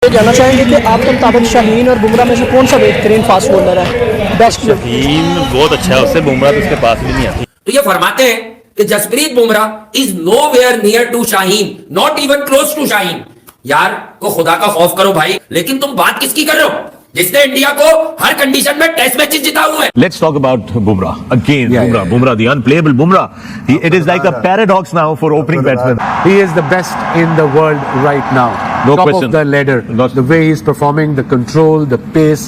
तो जानना चाहेंगे कि आपके मुताबिक शाहीन और बुमराह में से कौन सा बेहतरीन फास्ट बॉलर है बेस्ट? शाहीन बहुत अच्छा है, उससे बुमराह तो उसके पास भी नहीं आती। तो ये फरमाते हैं कि Jasprit Bumrah is nowhere near to Shaheen, not even close to Shaheen. यार को खुदा का खौफ करो भाई, लेकिन तुम बात किसकी कर रहे हो जिसने इंडिया को हर कंडीशन में टेस्ट मैचेस जिता हुए हैं? Let's talk about Bumrah again. Bumrah, the unplayable Bumrah. It is like a paradox now for opening batsmen. He is the best in the world right now. No Top question. of the ladder. The way he's performing, the control, the pace,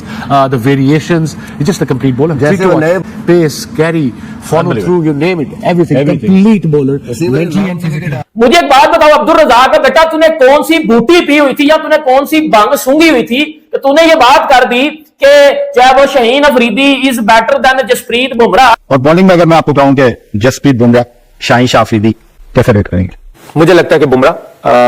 the variations. He's just a complete bowler. जैसे वो नए Pace, carry, follow through, you name it. Everything. Complete bowler. Mentally and physically. मुझे एक बात बताओ अब्दुल रज़ाक, बेटा तूने कौन सी बूटी पी हुई थी या तूने कौन सी भंग सूंघी हुई थी कि तूने ये बात कर दी कि चाहे वो Shaheen Afridi is better than Jasprit Bumrah. और बॉलिंग में अगर मैं आपको कहूं कि जसप्रीत बुमराह, शाहीन शाह अफरीदी, कैसे रेट करेंगे? मुझे लगता है कि बुमराह,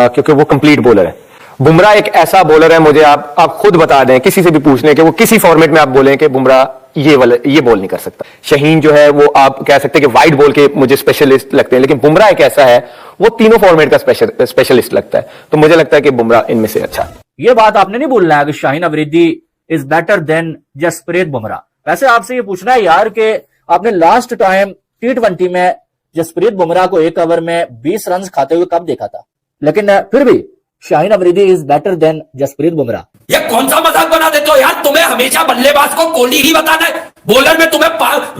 क्योंकि वो कंप्लीट बॉलर है। बुमराह एक ऐसा बॉलर है, मुझे आप खुद बता दें, किसी से भी पूछ लें कि वो किसी फॉर्मेट में आप बोलें कि बुमराह ये बॉल नहीं कर सकता। शाहीन जो है वो आप कह सकते हैं कि वाइड बॉल के मुझे स्पेशलिस्ट लगते हैं, लेकिन बुमराह एक ऐसा है वो तीनों फॉर्मेट का स्पेशलिस्ट लगता है। तो मुझे लगता है कि बुमराह इनमें से अच्छा है। ये बात आपने नहीं बोलना है कि Shaheen Afridi is better than Jasprit Bumrah. वैसे आपसे ये पूछना है यार कि आपने लास्ट टाइम T20 में जसप्रीत बुमराह को एक ओवर में 20 रन खाते हुए कब देखा था? लेकिन फिर भी Shaheen Afridi is better than Jasprit Bumrah. ये कौन सा मजाक बना देते हो यार? तुम्हें हमेशा बल्लेबाज को कोहली ही बताना है, बॉलर में तुम्हें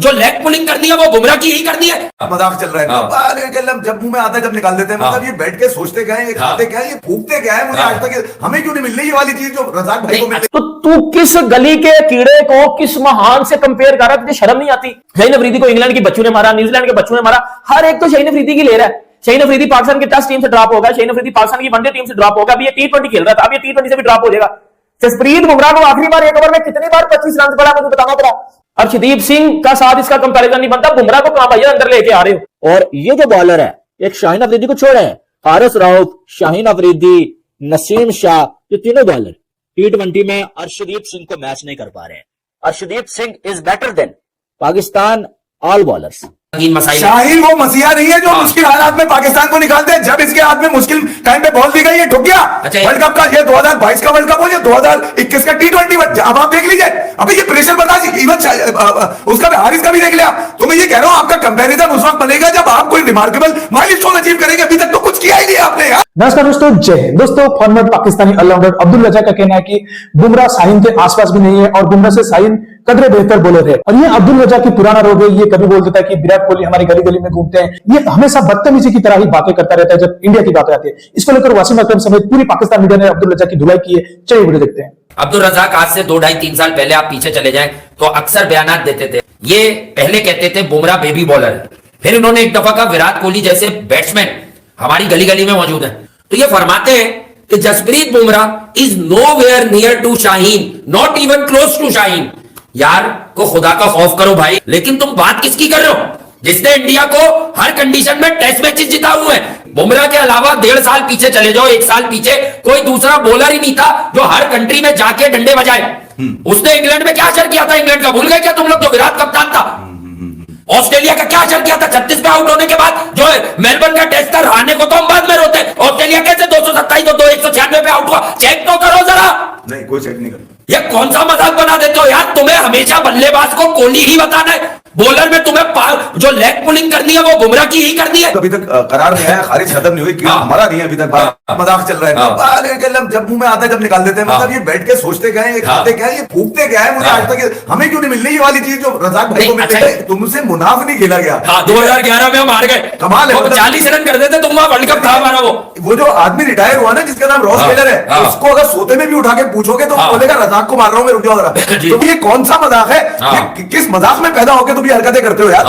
जो लेग पुलिंग करनी है वो बुमराह की ही करनी है। मजाक चल रहा है, जब मुंह में आता है जब निकाल देते हैं। मतलब ये बैठ के सोचते क्या है, ये खाते क्या है, ये फूकते क्या है? मुझे आज तक हमें क्यों नहीं मिल रही ये वाली चीज जो रज़ाक भाई को मिलती। तो तू किस गली के कीड़े को किस महान से कंपेयर कर रहा है? तुझे शर्म नहीं आती? शाहीन अफरीदी को इंग्लैंड के बच्चों ने मारा, न्यूजीलैंड के बच्चों ने मारा, हर एक तो शाहीन अफरीदी की ले रहा है। शाहीन अफरीदी पाकिस्तान के टेस्ट टीम से ड्रॉप होगा, शाहीन अफरीदी पाकिस्तान की वनडे टीम से ड्रॉप होगा, अभी ये T20 खेल रहा था, अब ये T20 से भी ड्रॉप हो जाएगा। जसप्रीत बुमराह को आखिरी बार एक ओवर में कितनी बार 25 रन पड़ा मुझे बताना पड़ा। अर्शदीप सिंह का साथ इसका कंपैरिजन नहीं बनता। बुमराह को कहां भैया अंदर लेके आ रहे हो? और ये जो बॉलर है, एक शाहीन अफरीदी को छोड़े, हारिस राउफ, शाहीन अफरीदी, नसीम शाह, ये तीनों बॉलर T20 में अर्शदीप सिंह को मैच नहीं कर पा रहे हैं। Arshdeep Singh is better then Pakistan all bowlers. Shaheen वो मसीहा नहीं है जो मुश्किल हालात में पाकिस्तान को निकालते हैं। जब इसके हाथ में मुश्किल टाइम पे बॉल दी गई, ये ठुक गया। वर्ल्ड कप का ये 2022 का वर्ल्ड कप हो, ये 2021 का T20, अब आप देख लीजिए। अभी ये प्रेशर बर्दाश्त, इवन उसका हारिस का भी देख लिया। तो मैं ये कह रहा हूं आपका कंपैरिजन उस वक्त बनेगा जब आप कोई रिमार्केबल माइलस्टोन अचीव करेंगे। अभी तक तो कुछ किया ही नहीं आपने यार। नमस्कार दोस्तों, जय हिंद। दोस्तों, फॉर्मर पाकिस्तानी ऑलराउंडर अब्दुल रज़ाक का कहना है कि बुमराह शाहीन के आसपास भी नहीं है और बुमराह से शाहीन कदरे बेहतर बॉलर है। और ये अब्दुल रज़ाक की पुराना रोग है। ये कभी बोल देता है कि विराट कोहली हमारी गली गली में घूमते हैं। ये हमेशा बदतमीजी की तरह ही बातें करता रहता है जब इंडिया की बात आती है। इसको लेकर वासिम अकरम समेत पूरी पाकिस्तान मीडिया ने अब्दुल रज़ाक की धुलाई की है। चलिए वीडियो देखते हैं। अब्दुल रज़ाक आज से 2, 2.5, 3 साल पहले आप पीछे चले जाएं तो अक्सर बयानात देते थे। ये पहले कहते थे बुमराह बेबी बॉलर है, फिर इन्होंने एक दफा का विराट कोहली जैसे बैट्समैन हमारी गली गली में मौजूद है। तो ये फरमाते हैं कि Jasprit Bumrah is nowhere near to Shaheen, not even close to Shaheen. यार को खुदा का खौफ करो भाई, लेकिन तुम बात किसकी कर रहे हो जिसने इंडिया को हर कंडीशन में टेस्ट मैचेस जिता हुए हैं? बुमराह के अलावा 1.5 साल पीछे चले जाओ, 1 साल पीछे, कोई दूसरा बॉलर ही नहीं था जो हर कंट्री में जाके डंडे बजाए। उसने इंग्लैंड में क्या असर किया था? इंग्लैंड का भूल गए क्या तुम लोग? जो विराट कप्तान था। ऑस्ट्रेलिया का क्या असर किया था 36 पे आउट होने के बाद? जो मेलबर्न का टेस्ट था, हारने को तो हम बाद में रोते। ऑस्ट्रेलिया कैसे 227 तो 196 पे आउट हुआ? चेक तो करो जरा। नहीं, कोई चेक नहीं कर। ये कौन सा मजाक बना देते हो यार? तुम्हें हमेशा बल्लेबाज को कोहली ही बताना है, बॉलर में तुम्हें जो लेग पुलिंग करनी है वो बुमराह की ही करनी है। अभी तक करार नहीं आया, खारिज खत्म नहीं हुई, हमारा नहीं है अभी तक। मजाक चल रहा है, जब मुंह में आता है जब निकाल देते हैं। मतलब ये बैठ के सोचते क्या है, ये खाते क्या है, ये फूकते क्या है? मुझे आज तक हमें क्यों नहीं मिल रही ये वाली चीज जो रज़ाक भाई को मिलती है। तुमसे मुनाफ नहीं खेला गया। 2011 में हम हार गए, कमाल है। 40 रन कर देते तुम, वर्ल्ड कप था हमारा। वो जो आदमी रिटायर हुआ ना जिसका नाम रॉस टेलर है, उसको अगर सोते में भी उठा के पूछोगे तो बोलेगा रज़ाक को मार रहा हूं मैं, रुक जाओ जरा। तो ये कौन सा मजाक है? किस मजाक में पैदा होकर तुम ये हरकतें करते हो यार?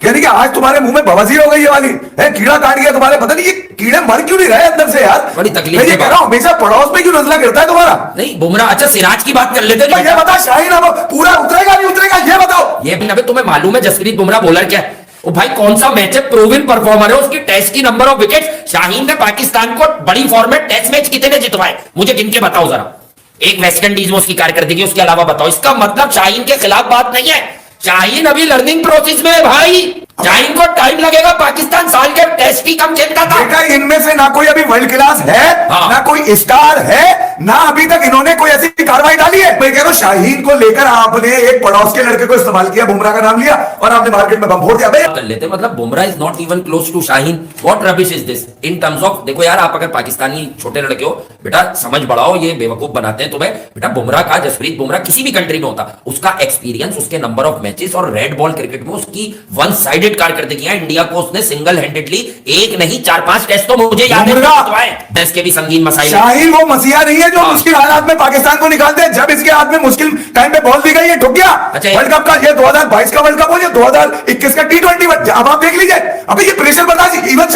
यानी कि आज तुम्हारे मुंह में बवासीर हो गई ये वाली है, कीड़ा काट गया तुम्हारे। पता नहीं ये कीड़े मर क्यों नहीं रहे अंदर से यार? बड़ी तकलीफ मैं ये कह रहा हूं, हमेशा पड़ोस में क्यों नजला गिरता है तुम्हारा? नहीं बुमराह, अच्छा सिराज की बात कर लेते हैं। ये बता शाहीन अब पूरा उतरेगा नहीं उतरेगा ये बताओ। ये भी तुम्हें मालूम है जसप्रीत बुमराह बॉलर क्या है? वो भाई कौन सा मैच है, प्रूवन परफॉर्मर है। उसकी टेस्ट की नंबर ऑफ विकेट, शाहीन ने पाकिस्तान को बड़ी फॉर्मेट टेस्ट मैच कितने जितवाए मुझे गिन के बताओ जरा। एक वेस्ट इंडीज में उसकी कारकर्दगी, उसके अलावा बताओ। इसका मतलब शाहीन के खिलाफ बात नहीं है, शाहीन अभी लर्निंग प्रोसेस में है भाई। शाहीन को टाइम लगेगा, पाकिस्तान साल के टेस्ट ही कम खेलता था। बेटा इनमें से ना कोई अभी वर्ल्ड क्लास है, हाँ। ना कोई स्टार है, ना अभी तक इन्होंने कोई ऐसी कार्रवाई डाली है। मैं कह रहा हूं शाहीन को लेकर आपने एक पड़ोस के लड़के को इस्तेमाल किया, बुमराह का नाम लिया और आपने मार्केट में बम फोड़ दिया। कर लेते मतलब Bumrah is not even close to Shaheen. What rubbish is this in terms of, देखो यार आप अगर पाकिस्तानी छोटे लड़के हो बेटा समझ बढ़ाओ, ये बेवकूफ बनाते हैं तुम्हें। बेटा बुमराह का, जसप्रीत बुमराह किसी भी कंट्री में होता, उसका एक्सपीरियंस, उसके नंबर ऑफ मैचेस और रेड बॉल क्रिकेट में उसकी वन साइडेड कारकर्दगियां इंडिया को उसने सिंगल हैंडेडली एक नहीं 4-5 टेस्ट तो मुझे याद है देश के भी संगीन मसाइल। शाहीन वो मसीहा नहीं है जो मुश्किल हालात में पाकिस्तान को निकालते हैं। जब इसके हाथ में मुश्किल टाइम पे बॉल दी गई, ये ठुक गया। वर्ल्ड कप का, ये 2022 का वर्ल्ड कप हो, ये 2021 का T20, अब आप देख लीजिए। अभी ये प्रेशर बर्दाश्त, इवन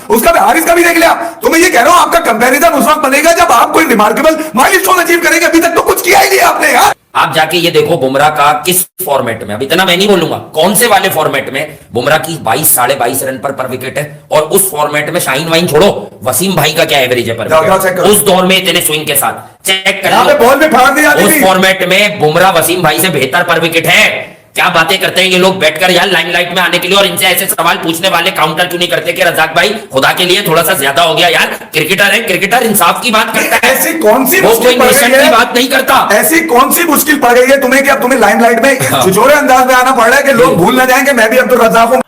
उसका हारिस का भी देख लिया। तो मैं ये कह रहा हूं आपका कंपैरिजन उस वक्त बनेगा जब आप कोई रिमार्केबल माइलस्टोन अचीव करेंगे। अभी तक तो कुछ किया ही नहीं आपने यार। आप जाके ये देखो बुमराह का किस फॉर्मेट में, अभी इतना मैं नहीं बोलूंगा कौन से वाले फॉर्मेट में बुमराह की 22-22.5 रन पर विकेट है, और उस फॉर्मेट में शाहीन वाइन छोड़ो, वसीम भाई का क्या एवरेज है पर विकेट उस दौर में इतने स्विंग के साथ, चेक कर बॉल में फाड़ दी जाती उस थी। फॉर्मेट में बुमराह वसीम भाई से बेहतर पर विकेट है। क्या बातें करते हैं ये लोग बैठकर यार लाइमलाइट में आने के लिए, और इनसे ऐसे सवाल पूछने वाले काउंटर क्यों नहीं करते कि रजाक भाई खुदा के लिए थोड़ा सा ज्यादा हो गया यार, क्रिकेटर है, क्रिकेटर इंसाफ की बात करता है, ऐसी कौन सी वो कोई मुश्किल पड़ नेशन गई की है? बात नहीं करता। ऐसी कौन सी मुश्किल पड़ गई है तुम्हें कि अब तुम्हें लाइमलाइट में झुझोरे अंदाज में आना पड़ रहा है कि लोग भूल ना जाएं कि मैं भी अब्दुल रज़ाक हूं।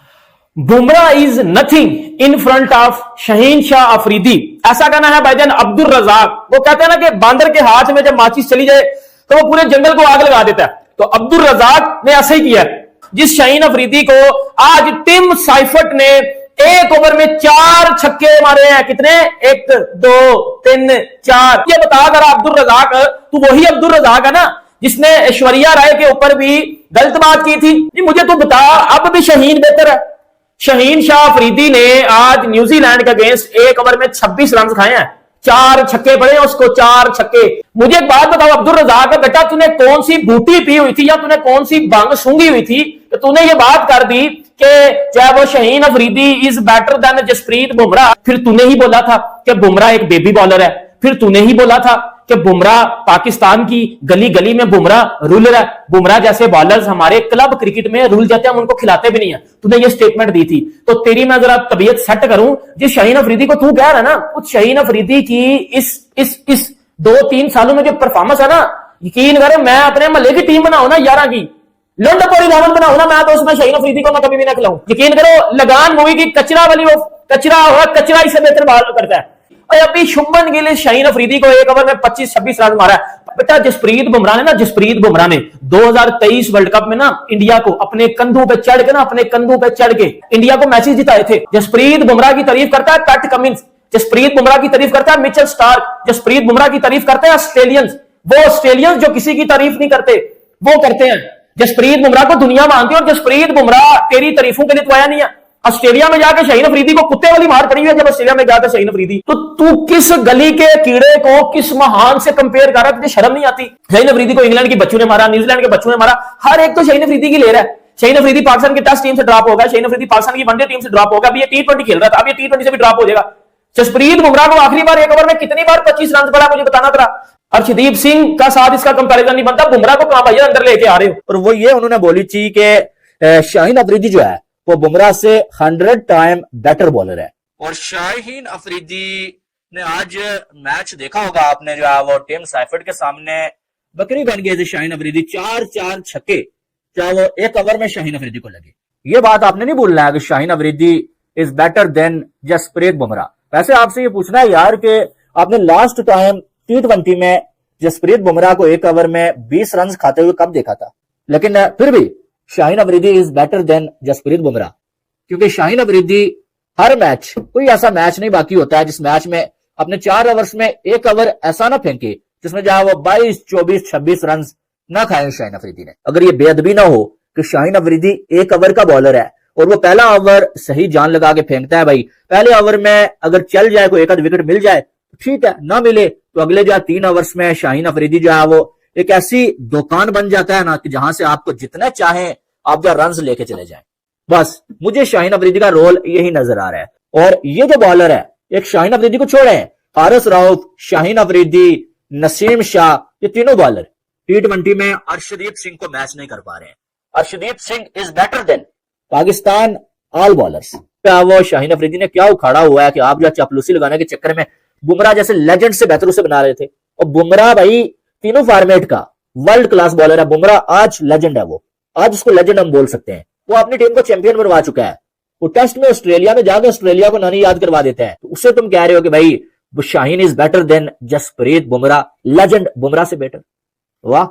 Bumrah is nothing in front of Shaheen Shah Afridi, ऐसा कहना है भाईजान अब्दुल रज़ाक। वो कहते हैं ना कि बांदर के हाथ में जब माचिस चली जाए तो वो पूरे जंगल को आग लगा देता है, तो अब्दुल रज़ाक ने ऐसा ही किया। जिस शाहीन अफरीदी को आज टिम साइफर्ट ने एक ओवर में 4 छक्के मारे हैं, कितने, 1 2 3 4। ये बता अगर अब्दुल रज़ाक, तू वही अब्दुल रज़ाक है ना जिसने ऐश्वर्या राय के ऊपर भी गलत बात की थी? मुझे तू बता, अब भी शाहीन बेहतर है? शहीन शाह अफरीदी ने आज न्यूजीलैंड के अगेंस्ट एक ओवर में 26 रन खाए हैं, 4 छक्के पड़े उसको, 4 छक्के। मुझे एक बात बताओ अब्दुल रज़ाक, बेटा तूने कौन सी बूटी पी हुई थी या तूने कौन सी भंग सूंघी हुई थी कि तूने ये बात कर दी कि चाहे वो Shaheen Afridi is better than Jasprit Bumrah? फिर तूने ही बोला था कि बुमराह एक बेबी बॉलर है, फिर तूने ही बोला था कि बुमराह पाकिस्तान की गली गली में बुमराह रूलर है, बुमराह जैसे बॉलर्स हमारे क्लब क्रिकेट में रूल जाते हैं, हम उनको खिलाते भी नहीं है। तूने ये स्टेटमेंट दी थी। तो तेरी मैं जरा तबीयत सेट करूं, जिस शहीन अफरीदी को तू कह रहा है ना, उस शहीन अफरीदी की इस 2-3 सालों में जो परफॉर्मेंस है ना, यकीन करें मैं अपने महल्ले की टीम बनाऊ ना 11 की, लंडपोरी 11 बनाऊ ना, मैं तो उसमें शहीन अफरीदी को मैं कभी भी ना खिलाऊं। यकीन करो लगान मूवी की कचरा वाली, वो कचरा हुआ, कचरा इससे बेहतर बॉल करता है। और अभी शुभमन गिल ने शाहीन अफरीदी को एक ओवर में 25-26 रन मारा है। बेटा जसप्रीत बुमराह ने 2023 वर्ल्ड कप में ना इंडिया को अपने कंधों पे चढ़ के इंडिया को मैचेस जिताए थे। जसप्रीत बुमराह की तारीफ करता है पैट कमिंस, जसप्रीत बुमराह की तारीफ करता है मिचेल स्टार्क, जसप्रीत बुमराह की तारीफ करते हैं ऑस्ट्रेलियंस। वो ऑस्ट्रेलियंस जो किसी की तारीफ नहीं करते वो करते हैं। जसप्रीत बुमराह को दुनिया मानती है, और जसप्रीत बुमराह तेरी तारीफों के लिए तो आया नहीं है। ऑस्ट्रेलिया में जाकर शाहीन अफरीदी को कुत्ते वाली मार पड़ी हुई है जब ऑस्ट्रेलिया में गया था शाहीन अफरीदी। तो तू किस गली के कीड़े को किस महान से कंपेयर कर रहा है? तुझे शर्म नहीं आती? शाहीन अफरीदी को इंग्लैंड के बच्चों ने मारा, न्यूजीलैंड के बच्चों ने मारा, हर एक तो शाहीन अफरीदी की ले रहा है। शाहीन अफरीदी पाकिस्तान की टेस्ट टीम से ड्रॉप होगा, शाहीन अफरीदी पाकिस्तान की वनडे टीम से ड्रॉप होगा, अभी ये T20 खेल रहा था, अब ये T20 से भी ड्रॉप हो जाएगा। जसप्रीत बुमराह को आखिरी बार एक ओवर में कितनी बार 25 रन पड़ा मुझे बताना था। अर्शदीप सिंह का साथ इसका कंपैरिजन नहीं बनता। बुमराह को कहां भैया अंदर लेके आ रहे हो? और वो ये उन्होंने बोली थी कि शाहीन अफरीदी जो है वो बुमराह से 100 टाइम बेटर बॉलर है। और शाहीन अफरीदी ने आज मैच देखा होगा आपने, जो है वो टिम साइफर्ट के सामने बकरी बन गए थे शाहीन अफरीदी, 4 छक्के, चाहे वो एक ओवर में शाहीन अफरीदी को लगे। ये बात आपने नहीं बोलना है कि Shaheen Afridi is better than Jasprit Bumrah. वैसे आपसे ये पूछना है यार कि आपने लास्ट टाइम T20 में जसप्रीत बुमराह को एक ओवर में 20 रन खाते हुए कब देखा था? लेकिन फिर भी Shaheen Afridi is better than Jasprit Bumrah, क्योंकि शाहीन अफरीदी हर मैच, कोई ऐसा मैच नहीं बाकी होता है जिस मैच में अपने 4 ओवर्स में एक ओवर ऐसा ना फेंके जिसमें जहां वो 22, 24, 26 रन ना खाए शाहीन अफरीदी ने। अगर ये बेअदबी ना हो कि शाहीन अफरीदी एक ओवर का बॉलर है और वो पहला ओवर सही जान लगा के फेंकता है, भाई पहले ओवर में अगर चल जाए कोई एक आध विकेट मिल जाए तो ठीक है, ना मिले तो अगले जो 3 ओवर्स में शाहीन अफरीदी जो है वो एक ऐसी दुकान बन जाता है ना कि जहां से आपको जितने चाहें आप जो रन लेके चले जाएं। बस मुझे शाहीन अफरीदी का रोल यही नजर आ रहा है। और ये जो बॉलर है, एक शाहीन अफरीदी को छोड़े, हारिस रऊफ, शाहीन अफरीदी, नसीम शाह, ये तीनों बॉलर T20 में अर्शदीप सिंह को मैच नहीं कर पा रहे हैं। Arshdeep Singh is better then Pakistan all bowlers. वो शाहीन अफरीदी ने क्या उखाड़ा हुआ है कि आप जो चापलूसी लगाने के चक्कर में बुमराह जैसे लेजेंड से बेहतर उसे बना रहे थे। और बुमराह भाई तीनों फॉर्मेट का वर्ल्ड क्लास बॉलर है। बुमराह आज लेजेंड है, वो आज उसको लेजेंड हम बोल सकते हैं। वो अपनी टीम को चैंपियन बनवा चुका है। वो टेस्ट में ऑस्ट्रेलिया में जाकर ऑस्ट्रेलिया को नानी याद करवा देता है। तो उससे तुम कह रहे हो कि भाई Shaheen is better than Jasprit Bumrah, legend Bumrah से बेटर। वाह।